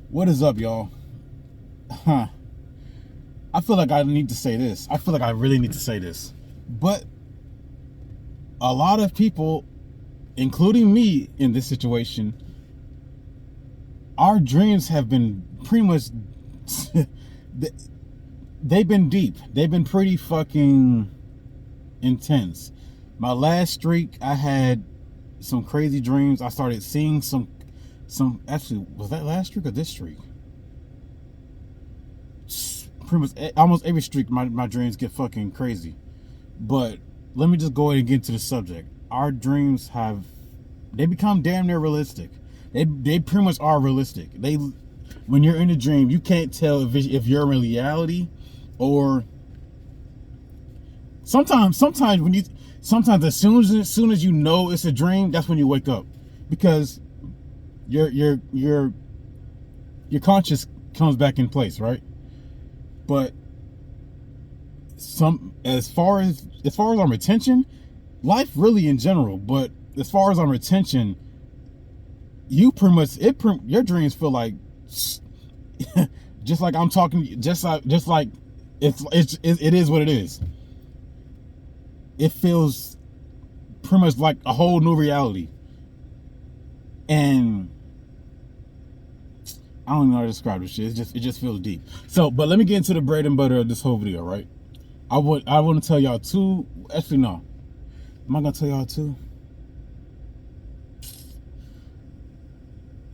What is up, y'all? Huh. I feel like I need to say this. I feel like I really need to say this. But a lot of people, including me in this situation, our dreams have been pretty much. They've been deep. They've been pretty fucking intense. My last streak, I had some crazy dreams. I started seeing some. Actually, was that last streak or this streak? Pretty much almost every streak, my dreams get fucking crazy. But let me just go ahead and get into the subject. Our dreams they become damn near realistic. They pretty much are realistic. When you're in a dream, you can't tell if you're in reality or sometimes as soon as you know it's a dream, that's when you wake up, because your conscious comes back in place, right? But as far as our retention, life really in general, but as far as our retention, you pretty much your dreams feel like just like I'm talking, just like it is what it is. It feels pretty much like a whole new reality, and I don't even know how to describe this shit. It just feels deep. So, but let me get into the bread and butter of this whole video, right? I want to tell y'all two. Actually, no. Am I gonna tell y'all two?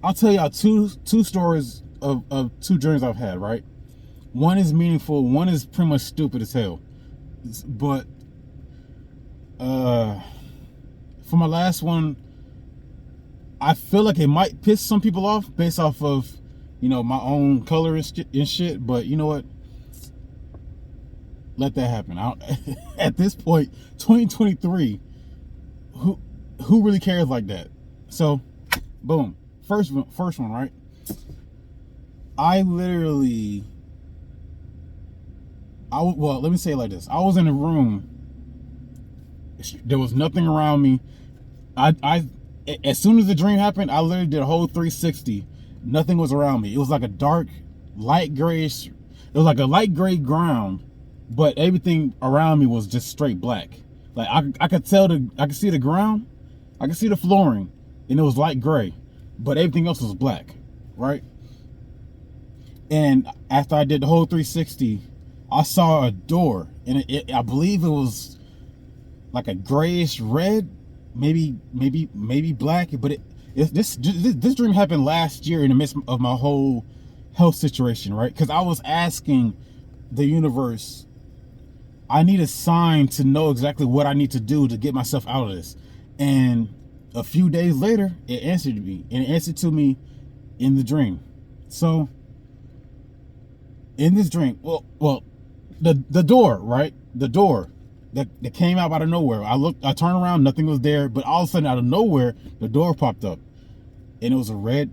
I'll tell y'all two stories of two dreams I've had, right? One is meaningful. One is pretty much stupid as hell. But for my last one, I feel like it might piss some people off based off of my own color and shit. But you know what? Let that happen. At this point, 2023, who really cares like that? So, boom. First one, right? Let me say it like this. I was in a room. There was nothing around me. As soon as the dream happened, I literally did a whole 360. Nothing was around me. It was like a dark, light grayish. It was like a light gray ground, but everything around me was just straight black. Like I could see the ground, I could see the flooring, and it was light gray, but everything else was black, right? And after I did the whole 360, I saw a door, and I believe it was like a grayish red, maybe black. But this dream happened last year in the midst of my whole health situation, right? Because I was asking the universe, I need a sign to know exactly what I need to do to get myself out of this. And a few days later, it answered me, and it answered to me in the dream. So in this dream, the door, right? The door that came out of nowhere. I turned around, nothing was there, but all of a sudden, out of nowhere, the door popped up, and it was a red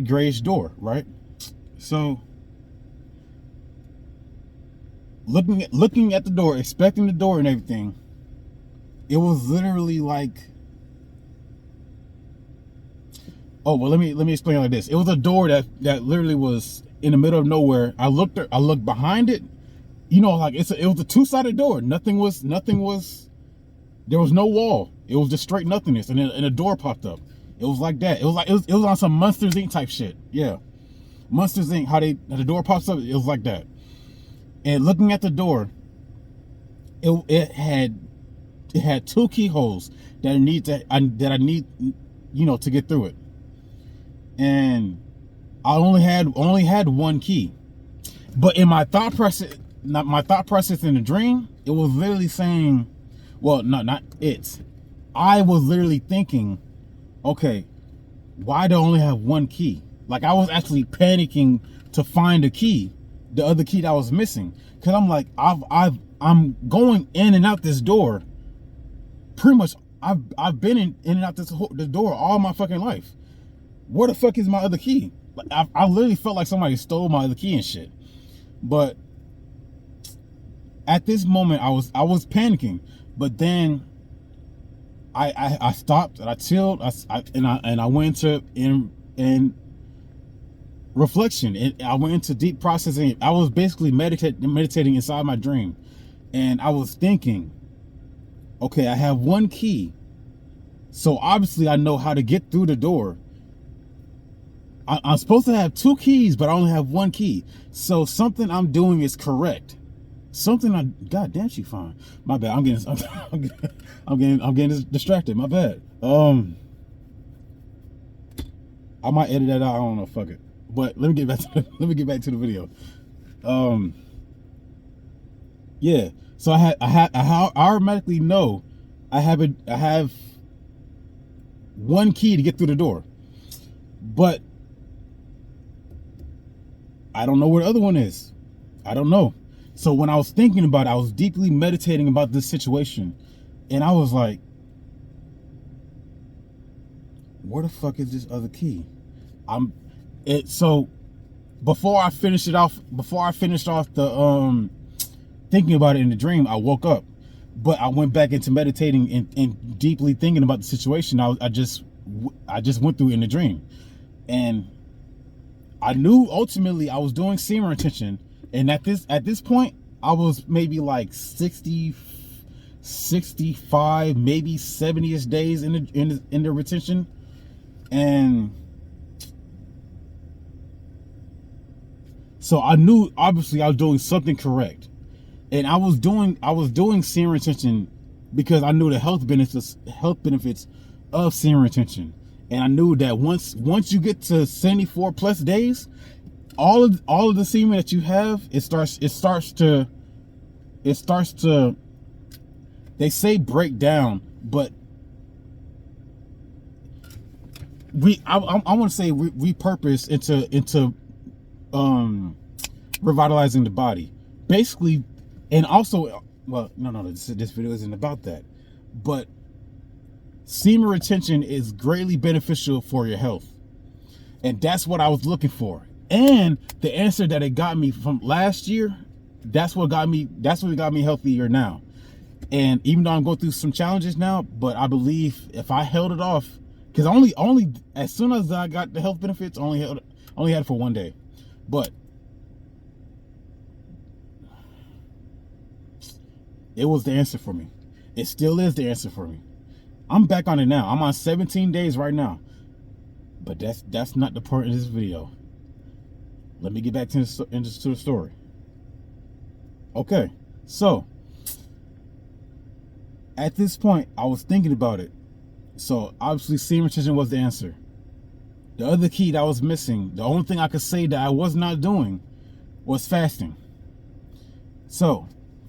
grayish door, right? So looking at the door, expecting the door and everything, it was literally like, let me explain it like this. It was a door that literally was in the middle of nowhere. I looked behind it. Like it was a two-sided door. Nothing was. There was no wall. It was just straight nothingness, and a door popped up. It was like that. It was on some Monsters Inc. type shit. Yeah, Monsters Inc. How the door pops up. It was like that. And looking at the door, it had two keyholes that I need to get through it. And I only had one key. But in my thought process in the dream, it was literally saying, not it. I was literally thinking, okay, why do I only have one key? Like, I was actually panicking to find a key, the other key that I was missing. Cause I'm like, I'm going in and out this door. Pretty much, I've been in and out this door all my fucking life. Where the fuck is my other key? Like, I literally felt like somebody stole my other key and shit. But at this moment, I was panicking. But then I stopped and I chilled. I went to and reflection. I went into deep processing. I was basically meditating inside my dream, and I was thinking, okay, I have one key, so obviously I know how to get through the door. I'm supposed to have two keys, but I only have one key, so something I'm doing is correct. God damn, she fine. My bad. I'm getting distracted. My bad. I might edit that out. I don't know. Fuck it. But let me get back to the video. Yeah. So I automatically know I have one key to get through the door, but I don't know where the other one is. I don't know. So when I was thinking about it, I was deeply meditating about this situation, and I was like, where the fuck is this other key? So before I finished off the thinking about it in the dream, I woke up, but I went back into meditating and deeply thinking about the situation I just went through in the dream. And I knew ultimately I was doing semen retention, and at this point I was maybe like 60, 65, maybe 70ish days in the retention. And so I knew obviously I was doing something correct, and I was doing semen retention because I knew the health benefits of semen retention, and I knew that once you get to 74 plus days, all of the semen that you have, it starts to they say break down, but I want to say repurpose into revitalizing the body, basically. And also, well, no, this video isn't about that, but semen retention is greatly beneficial for your health, and that's what I was looking for. And the answer that it got me from last year, that's what got me healthier now. And even though I'm going through some challenges now, but I believe if I held it off, because only as soon as I got the health benefits, only had it for one day, but it was the answer for me. It still is the answer for me. I'm back on it now. I'm on 17 days right now, but that's not the part of this video. Let me get back to the story. Okay, so at this point, I was thinking about it. So obviously, semen retention was the answer. The other key that I was missing, the only thing I could say that I was not doing, was fasting. So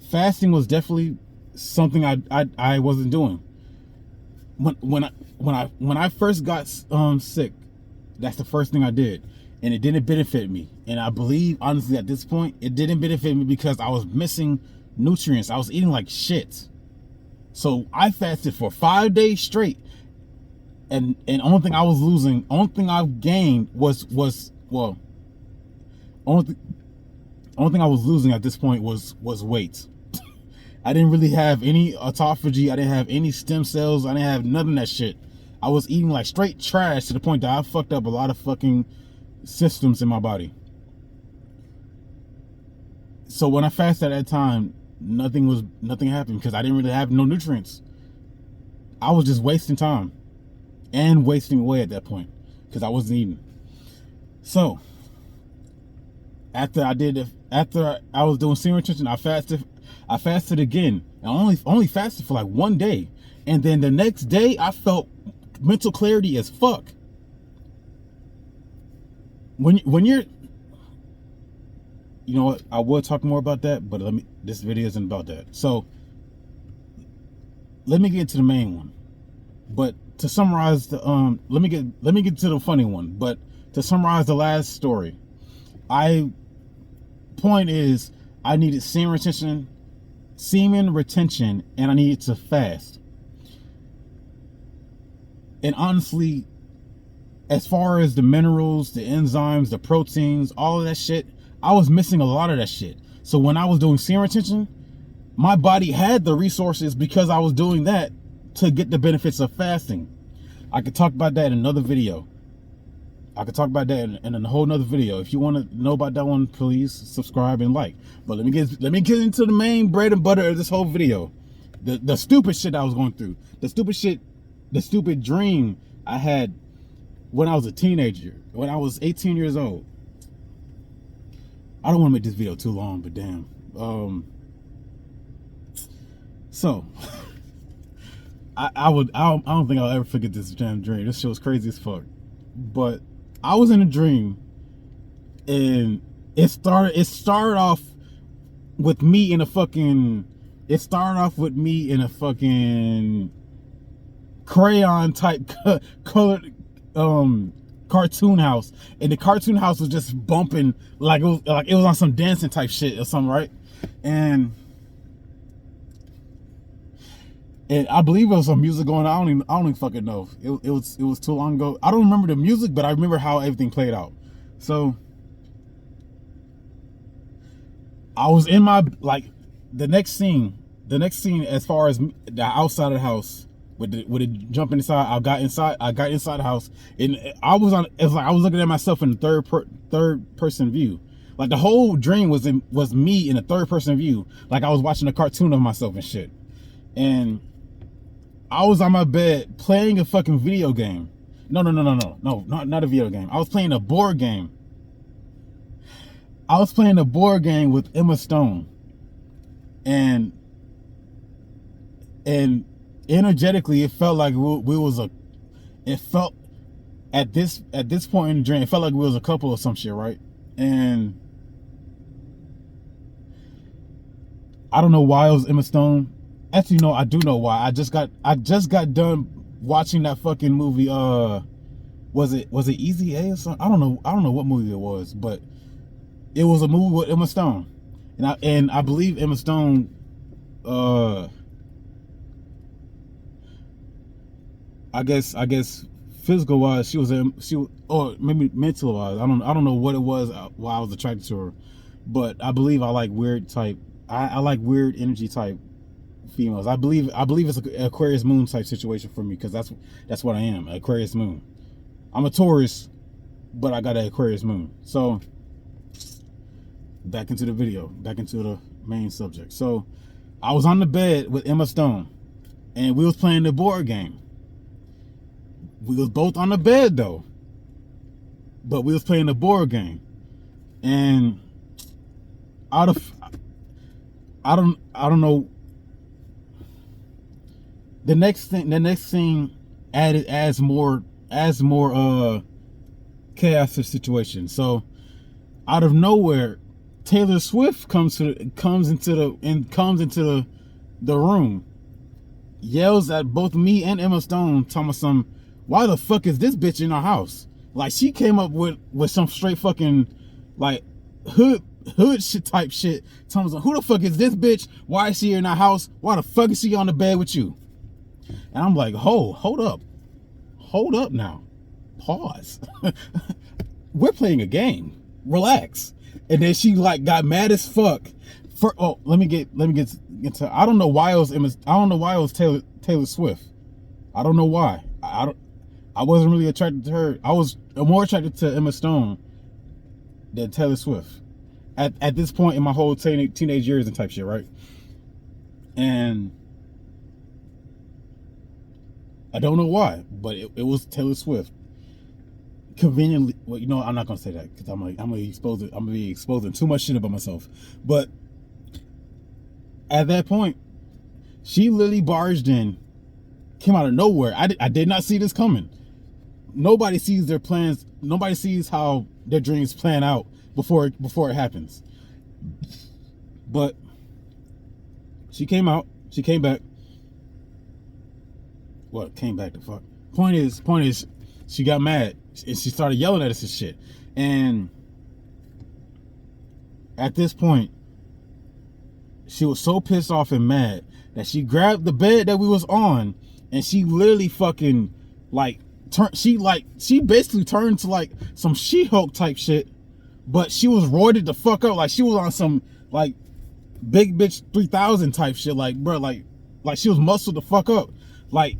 fasting was definitely something I wasn't doing. When I first got sick, that's the first thing I did, and it didn't benefit me. And I believe honestly at this point it didn't benefit me because I was missing nutrients. I was eating like shit. So I fasted for 5 days straight, and only thing I was losing, only thing I gained was only thing I was losing at this point was weight. I didn't really have any autophagy. I didn't have any stem cells. I didn't have none of that shit. I was eating like straight trash to the point that I fucked up a lot of fucking systems in my body. So when I fasted at that time, nothing happened because I didn't really have no nutrients. I was just wasting time and wasting away at that point because I wasn't eating. So after I was doing semen retention, I fasted again. I only fasted for like 1 day, and then the next day I felt mental clarity as fuck. When you're, you know what, I will talk more about that, but this video isn't about that. So let me get to the main one. But to summarize the let me get to the funny one. But to summarize the last story, point is I needed semen retention, and I needed to fast. And honestly, as far as the minerals, the enzymes, the proteins, all of that shit, I was missing a lot of that shit. So when I was doing semen retention, my body had the resources because I was doing that to get the benefits of fasting. I could talk about that in another video. I could talk about that in a whole nother video. If you want to know about that one, please subscribe and like. But let me get into the main bread and butter of this whole video. The stupid shit I was going through. The stupid dream I had when I was a teenager, when I was 18 years old. I don't want to make this video too long, but damn. So I don't think I'll ever forget this damn dream. This shit was crazy as fuck. But I was in a dream, and it started off with me in a fucking crayon type colored cartoon house, and the cartoon house was just bumping like it was on some dancing type shit or something, right? And I believe it was some music going on. I don't even fucking know. It was too long ago. I don't remember the music, but I remember how everything played out. So I was in my, like, the next scene as far as the outside of the house with the jumping inside. I got inside the house, and it was like I was looking at myself in the third person view. Like the whole dream was me in a third person view, like I was watching a cartoon of myself and shit. And I was on my bed playing a fucking video game. No, not a video game. I was playing a board game. I was playing a board game with Emma Stone. And energetically, it felt like it felt at this point in the dream, it felt like we was a couple or some shit, right? And I don't know why it was Emma Stone. Actually, no, I do know why. I just got done watching that fucking movie. Was it Easy A or something? I don't know what movie it was, but it was a movie with Emma Stone, and I believe Emma Stone. I guess physical wise, she was, or maybe mental wise. I don't know what it was why I was attracted to her, but I believe I like weird type. I like weird energy type females. I believe it's an Aquarius moon type situation for me, because that's what I am, Aquarius moon. I'm a Taurus, but I got an Aquarius moon. So back into the video, back into the main subject. So I was on the bed with Emma Stone, and we was playing the board game. We was both on the bed though, but we was playing the board game, and I don't know. The next thing adds more chaos to the situation. So out of nowhere, Taylor Swift comes into the room, yells at both me and Emma Stone, telling us why the fuck is this bitch in our house? Like, she came up with some straight fucking like hood shit type shit, telling us, who the fuck is this bitch? Why is she in our house? Why the fuck is she on the bed with you? And I'm like, hold up now, pause. We're playing a game, relax. And then she like got mad as fuck. Let me get into. I don't know why it was Taylor Swift. I don't know why. I wasn't really attracted to her. I was more attracted to Emma Stone than Taylor Swift at this point in my whole teenage years and type shit, right? And I don't know why, but it was Taylor Swift. Conveniently, well, I'm not gonna say that, because I'm gonna be exposing too much shit about myself. But at that point, she literally barged in, came out of nowhere. I did not see this coming. Nobody sees their plans. Nobody sees how their dreams plan out before it happens. But she came out. She came back. What came back to fuck? Point is, she got mad and she started yelling at us and shit. And at this point, she was so pissed off and mad that she grabbed the bed that we was on, and she literally fucking like she basically turned to like some She-Hulk type shit, but she was roided the fuck up. Like, she was on some like big bitch 3000 type shit. Like, bro, like she was muscled the fuck up. Like,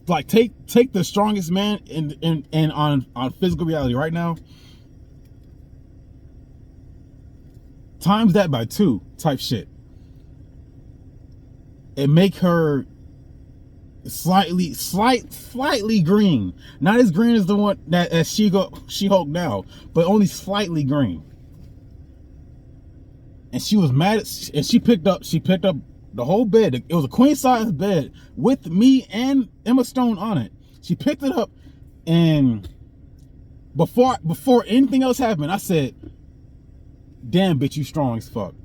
like take the strongest man in on physical reality right now, times that by 2 type shit, and make her slightly green. Not as green as the one that as She-Hulk now, but only slightly green. And she was mad at, and she picked up the whole bed. It was a queen size bed with me and Emma Stone on it. She picked it up, and before anything else happened, I said, "Damn, bitch, you strong as fuck."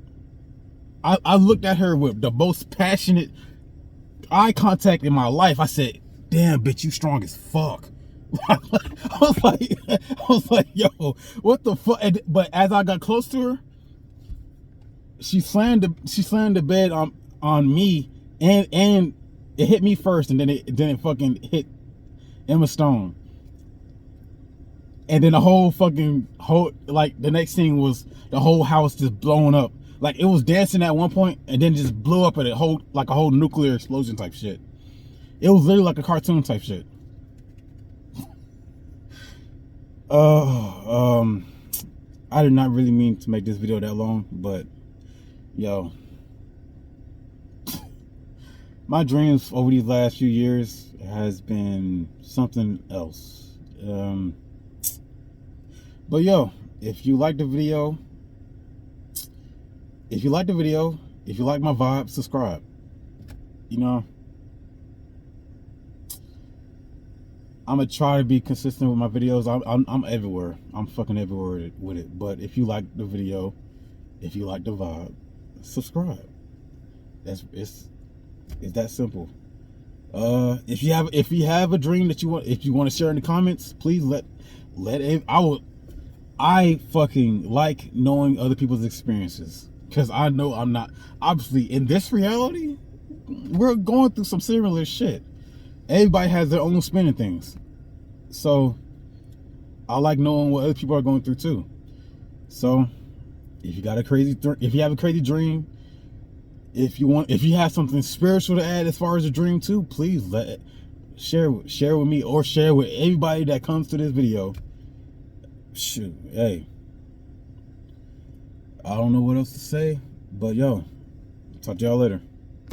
I looked at her with the most passionate eye contact in my life. I said, "Damn, bitch, you strong as fuck." I was like, yo, what the fuck? But as I got close to her, she slammed the bed on me, and it hit me first, and then it fucking hit Emma Stone. And then the next thing was the whole house just blowing up. Like, it was dancing at one point, and then just blew up at a whole nuclear explosion type shit. It was literally like a cartoon type shit. I did not really mean to make this video that long, but yo, my dreams over these last few years has been something else. But yo, if you like the video, if you like my vibe, subscribe. You know, I'm gonna try to be consistent with my videos. I'm everywhere. I'm fucking everywhere with it. But if you like the video, if you like the vibe, subscribe. It's that simple. If you have a dream that you want to share in the comments, please let I fucking like knowing other people's experiences, because I know I'm not, obviously in this reality, we're going through some similar shit. Everybody has their own spin of things, so I like knowing what other people are going through too. So if you have a crazy dream, if you have something spiritual to add as far as a dream too, please share with me, or share with everybody that comes to this video. Shoot, hey, I don't know what else to say, but yo, talk to y'all later.